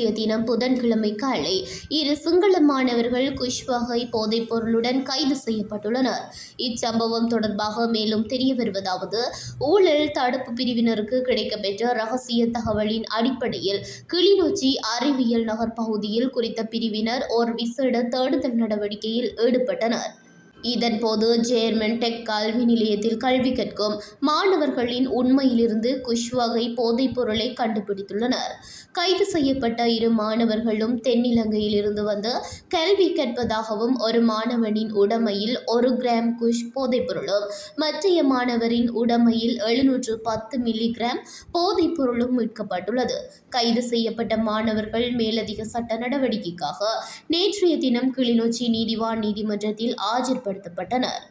நேற்றைய தினம் புதன்கிழமை காலை இரு சிங்கள மாணவர்கள் குஷ் வகை போதைப் பொருளுடன் கைது செய்யப்பட்டுள்ளனர். இச்சம்பவம் தொடர்பாக மேலும் தெரிய வருவதாவது, ஊழல் தடுப்பு பிரிவினருக்கு கிடைக்கப்பெற்ற ரகசிய தகவலின் அடிப்படையில் கிளிநொச்சி அறிவியல் நகர் பகுதியில் குறித்த பிரிவினர் ஒரு விசேட தேடுதல் நடவடிக்கையில் ஈடுபட்டனர். இதன்போது ஜேர்மன் டெக் கல்வி நிலையத்தில் கல்வி கற்கும் மாணவர்களின் உண்மையிலிருந்து குஷ் வகை போதைப் பொருளை கண்டுபிடித்துள்ளனர். கைது செய்யப்பட்ட இரு மாணவர்களும் தென்னிலங்கையில் இருந்து வந்து கல்வி கற்பதாகவும், ஒரு மாணவனின் உடைமையில் 1 கிராம் குஷ் போதைப் பொருளும், மற்றைய மாணவரின் உடைமையில் 710 மில்லி கிராம் போதைப் பொருளும் மீட்கப்பட்டுள்ளது. கைது செய்யப்பட்ட மாணவர்கள் மேலதிக சட்ட நடவடிக்கைக்காக நேற்றைய தினம் கிளிநொச்சி நீதிவான் நீதிமன்றத்தில் ஆஜர்படுத்தப்பட்டனர்.